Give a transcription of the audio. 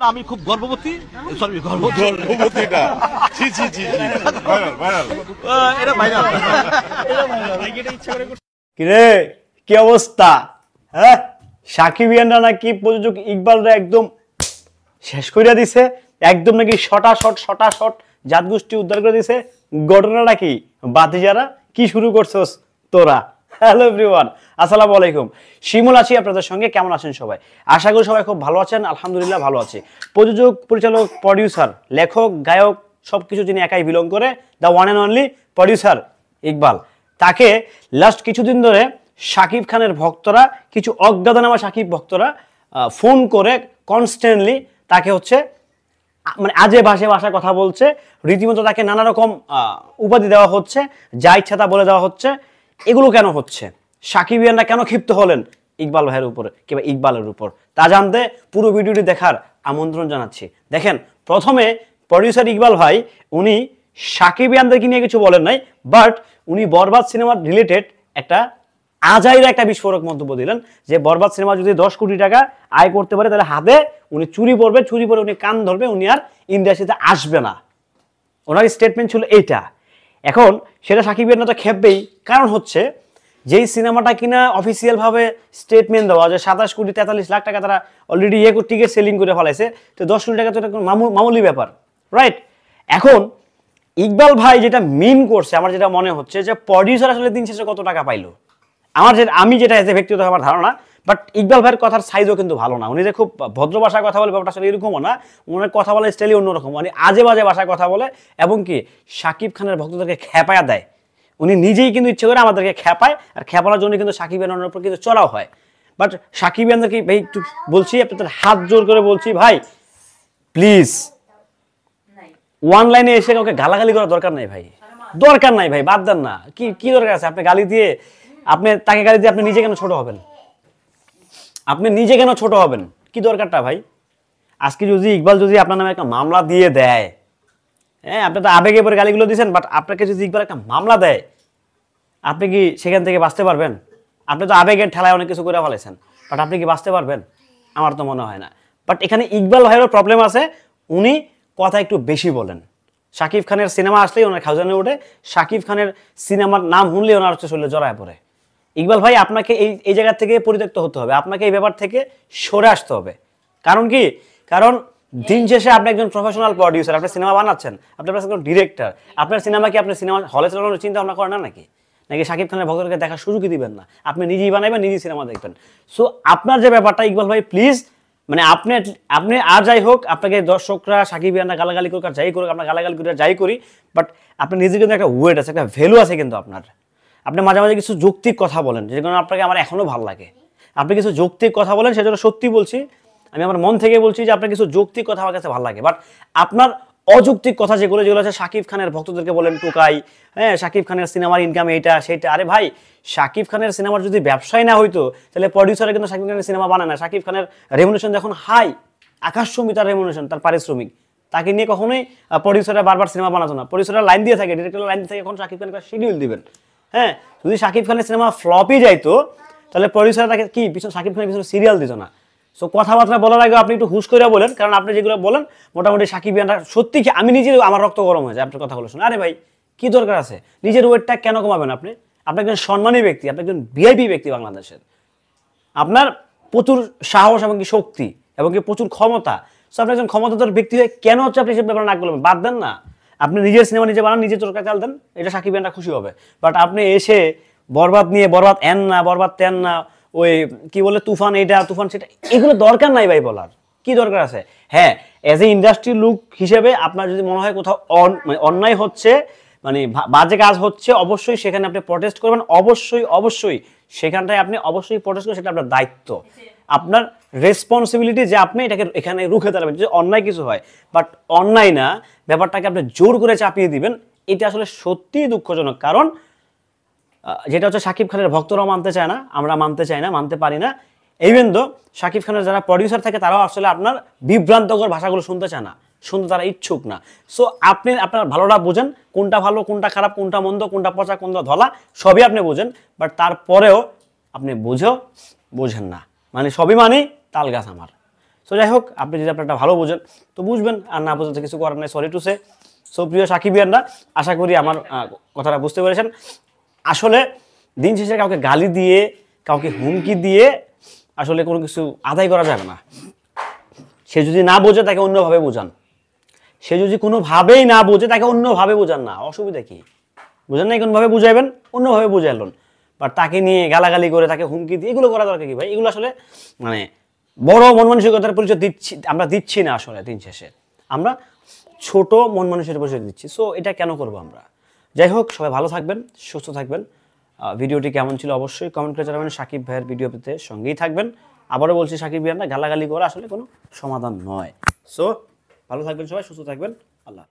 আমি খুব গর্ববতী, সরি গর্ভবতী না, জি জি জি ভাইরাল ভাইরাল, এটা ভাইরাল। কিরে কি অবস্থা? হ্যাঁ, সাকিবিয়ানরা নাকি প্রযোজক ইকবালরা একদম শেষ করে দিছে, একদম নাকি শটা শট জাত গোষ্ঠী উদ্ধার করে দিছে। ঘটনাটা কি? বাতিজারা কি শুরু করছস তোরা? হ্যালো এভরিওয়ান, আসসালামু আলাইকুম। শিমুল আছি আপনাদের সঙ্গে। কেমন আছেন সবাই? আশা করি সবাই খুব ভালো আছেন। আলহামদুলিল্লাহ ভালো আছি। প্রযোজক, পরিচালক, প্রডিউসার, লেখক, গায়ক সবকিছু যিনি একাই বিলং করে, the one and only producer Iqbal. তাকে লাস্ট কিছুদিন ধরে শাকিব খানের ভক্তরা, কিছু অজ্ঞাতনামা শাকিব ভক্তরা ফোন করে কনস্ট্যান্টলি তাকে হচ্ছে মানে আজে বাজে ভাষায় কথা বলছে। রীতিমতো তাকে নানা রকম উপাধি দেওয়া হচ্ছে, যা ইচ্ছা তা বলে দেওয়া হচ্ছে। এগুলো কেন হচ্ছে? সাকিবিয়ানরা কেন ক্ষিপ্ত হলেন ইকবাল ভাইয়ের উপরে কিংবা ইকবালের উপর? তা জানতে পুরো ভিডিওটি দেখার আমন্ত্রণ জানাচ্ছি। দেখেন, প্রথমে প্রডিউসার ইকবাল ভাই উনি সাকিবিয়ানদেরকে নিয়ে কিছু বলেন নাই, বাট উনি বরবাদ সিনেমার রিলেটেড একটা আজাইরা একটা বিস্ফোরক মন্তব্য দিলেন যে বরবাদ সিনেমা যদি 10 কোটি টাকা আয় করতে পারে তাহলে হাতে উনি চুরি পরবে, চুরি পরে উনি কান ধরবে, উনি আর ইন্ডাস্ট্রিতে আসবে না। ওনার স্টেটমেন্ট ছিল এইটা। এখন সেটা সাকিবিয়ানরা তো খেপবেই, কারণ হচ্ছে যেই সিনেমাটা কিনা অফিসিয়ালভাবে স্টেটমেন্ট দেওয়া যে 27 কোটি 43 লাখ টাকা তারা অলরেডি টিকিট সেলিং করে ফেলাইছে, তো 10 কোটি টাকা তো এটা মামুলি ব্যাপার, রাইট? এখন ইকবাল ভাই যেটা মিন করছে, আমার যেটা মনে হচ্ছে যে প্রডিউসার আসলে দিন শেষে কত টাকা পাইলো, আমি যেটা ব্যক্তিগত আমার ধারণা। বাট ইকবাল ভাইয়ের কথার সাইজও কিন্তু ভালো না। উনি যে খুব ভদ্র ভাষায় কথা বলে ব্যাপারটা আসলে এরকমও না। উনার কথা বলার স্টাইলই অন্যরকম, মানে আজে বাজে ভাষায় কথা বলে এবং কি শাকিব খানের ভক্তদেরকে খেপায়া দেয়। উনি নিজেই কিন্তু ইচ্ছে করে আমাদেরকে খেপায়, আর খেপানোর জন্য কিন্তু সাকিব ইয়ানের উপর কিন্তু চড়াও হয়। বাট সাকিব ইয়ানদেরকে ভাই একটু বলছি, আপনাদের হাত জোর করে বলছি, ভাই প্লিজ ওয়ান লাইনে এসে কাউকে গালাগালি করার দরকার নাই ভাই, দরকার নাই ভাই, বাদ দেন না। কি কি দরকার আছে আপনি গালি দিয়ে, আপনি তাকে গালি দিয়ে আপনি নিজে কেন ছোট হবেন? আপনি নিজে কেন ছোট হবেন? কি দরকারটা ভাই? আজকে যদি ইকবাল যদি আপনার নামে একটা মামলা দিয়ে দেয়, হ্যাঁ, আপনি তো আবেগে পরে গালিগুলো দিয়েছেন, বাট আপনাকে যদি ইকবাল একটা মামলা দেয়, আপনি কি সেখান থেকে বাঁচতে পারবেন? আপনি তো আবেগের ঠেলায় অনেক কিছু করে ফেলেছেন, বাট আপনি কি বাঁচতে পারবেন? আমার তো মনে হয় না। বাট এখানে ইকবাল ভাইয়েরও প্রবলেম আছে, উনি কথা একটু বেশি বলেন। শাকিব খানের সিনেমা আসলেই ওনার খাউজানে ওঠে, শাকিব খানের সিনেমার নাম শুনলেই ওনার হচ্ছে শরীরে জড়ায় পড়ে। ইকবাল ভাই, আপনাকে এই জায়গা থেকে পরিত্যক্ত হতে হবে, আপনাকে এই ব্যাপার থেকে সরে আসতে হবে। কারণ কি? কারণ দিন শেষে আপনি একজন প্রফেশনাল প্রডিউসার, আপনি সিনেমা বানাচ্ছেন, আপনি একজন ডিরেক্টর। আপনার সিনেমা কি আপনি সিনেমা হলে চালানোর চিন্তা ভাবনা করেন না নাকি? নাকি শাকিব খানের ভক্তদেরকে দেখার সুযোগই দিবেন না? আপনি নিজেই বানাবেন, নিজেই সিনেমা দেখবেন। সো আপনার যে ব্যাপারটা ইকবাল ভাই, প্লিজ, মানে আপনি আর যাই হোক, আপনাকে দর্শকরা সাকিবিয়ানরা গালাগালি করুক আর যাই করুক, আমরা গালাগালি করি আর যাই করি, বাট আপনি নিজের কিন্তু একটা ওয়েট আছে, একটা ভ্যালু আছে কিন্তু আপনার। আপনি মাঝে মাঝে কিছু যৌক্তিক কথা বলেন, যেগুলো আপনাকে আমার এখনো ভালো লাগে। আপনি কিছু যৌক্তিক কথা বলেন, সেজন্য সত্যি বলছি, আমি আমার মন থেকে বলছি যে আপনার কিছু যৌক্তিক কথা আমার কাছে ভালো লাগে। বাট আপনার অযৌক্তিক কথা যেগুলো আছে, শাকিব খানের ভক্তদেরকে বলেন টুকাই, হ্যাঁ, শাকিব খানের সিনেমার ইনকাম এইটা সেইটা। আরে ভাই, শাকিব খানের সিনেমার যদি ব্যবসায় না হইতো তাহলে প্রডিউসারে কিন্তু শাকিব খানের সিনেমা বানায় না। শাকিব খানের রেমুনেশন যখন হাই, আকাশচুম্বী তার রেমুনেশন, তার পারিশ্রমিক, তাকে নিয়ে কখনোই প্রডিউসাররা বারবার সিনেমা বানাতো না। প্রডিউসাররা লাইন দিয়ে থাকে, ডিরেক্টর লাইন দিয়ে থাকে, এখন শাকিব খানকে শিডিউল দিবেন। হ্যাঁ, যদি শাকিব খানের সিনেমা ফ্লপই যাইতো তাহলে প্রডিউসাররা তাকে কি পিছনে শাকিব খানের পিছনে সিরিয়াল দিত না। সো কথাবার্তা বলার আগে আপনি একটু হুশ করে বলেন, কারণ আপনি যেগুলো বলেন মোটামুটি সাকিবিয়ানরা সত্যি কি, আমি নিজে আমার রক্ত গরম হয়ে যায় আপনার কথাগুলো শুনে। আরে ভাই, কি দরকার আছে? নিজের ওয়েটটা কেন কমাবেন? আপনি একজন সম্মানী ব্যক্তি, আপনি একজন ভিআইপি ব্যক্তি বাংলাদেশের, আপনার প্রচুর সাহস এবং কি শক্তি এবং কি প্রচুর ক্ষমতা। সো আপনি একজন ক্ষমতাধর ব্যক্তি হয়ে কেন হচ্ছে আপনি সব ব্যাপারে নাক গলাবেন? বাদ দেন না, আপনি নিজের সিনেমা নিজে বানান, নিজে চরকা চাল দেন, এটা সাকিবিয়ানরা খুশি হবে। বাট আপনি এসে বরবাদ নিয়ে বরবাদ এন না, বরবাদ তেন না, ওই কি বলে তুফান এইটা তুফান সেটা, এগুলো দরকার নাই ভাই বলার। কি দরকার আছে? হ্যাঁ, এজ এ ইন্ডাস্ট্রি লুক হিসেবে আপনার যদি মনে হয় কোথাও অন্যায় হচ্ছে, মানে বাজে কাজ হচ্ছে, অবশ্যই সেখানে আপনি প্রটেস্ট করবেন। অবশ্যই সেখানটায় আপনি অবশ্যই প্রটেস্ট করবেন, সেটা আপনার দায়িত্ব, আপনার রেসপন্সিবিলিটি যে আপনি এটাকে এখানে রুখে দাঁড়াবেন যদি অন্যায় কিছু হয়। বাট অন্যায় না, ব্যাপারটাকে আপনি জোর করে চাপিয়ে দিবেন, এটা আসলে সত্যিই দুঃখজনক। কারণ যেটা হচ্ছে শাকিব খানের ভক্তরাও মানতে চায় না, আমরা মানতে চাই না, মানতে পারি না। ইভেন তো শাকিব খানের যারা প্রডিউসার থাকে তারাও আসলে আপনার বিভ্রান্তকর ভাষাগুলো শুনতে চায় না, শুনতে তারা ইচ্ছুক না। সো আপনি আপনার ভালোটা বোঝেন, কোনটা ভালো কোনটা খারাপ, কোনটা মন্দ, কোনটা পচা কোনটা ধলা, সবই আপনি বোঝেন। বাট তারপরেও আপনি বোঝেন না, মানে সবই মানে তাল গাছ আমার। সো যাই হোক, আপনি যদি আপনারটা ভালো বোঝেন তো বুঝবেন, আর না বুঝতে কিছু করার নাই, সরি টু সে। সো প্রিয় সাকিবিয়ানরা, আশা করি আমার কথাটা বুঝতে পেরেছেন। আসলে দিন শেষে কাউকে গালি দিয়ে, কাউকে হুমকি দিয়ে আসলে কোনো কিছু আদায় করা যাবে না। সে যদি না বোঝে তাকে অন্যভাবে বোঝান, সে যদি কোনোভাবেই না বোঝে তাকে অন্যভাবে বোঝান না, অসুবিধা কি? বুঝেন নাই কোনোভাবে বুঝাইবেন, অন্যভাবে বুঝাইলেন। বাট তাকে নিয়ে গালাগালি করে, তাকে হুমকি দিয়ে এগুলো করা দরকার কি ভাই? এগুলো আসলে মানে বড় মন মানসিকতার পরিচয় দিচ্ছি না আসলে। দিন শেষে আমরা ছোট মন মানসিকতার পরিচয় দিচ্ছি। সো এটা কেন করবো আমরা? যাই হোক, সবাই ভালো থাকবেন, সুস্থ থাকবেন। ভিডিওটি কেমন ছিল অবশ্যই কমেন্ট করে জানাবেন। সাকিব ভাইয়ের ভিডিও পেতে সঙ্গেই থাকবেন। আবারও বলছি, সাকিব ভাইয়ের না গালাগালি করা আসলে কোনো সমাধান নয়। সো ভালো থাকবেন সবাই, সুস্থ থাকবেন। আল্লাহ।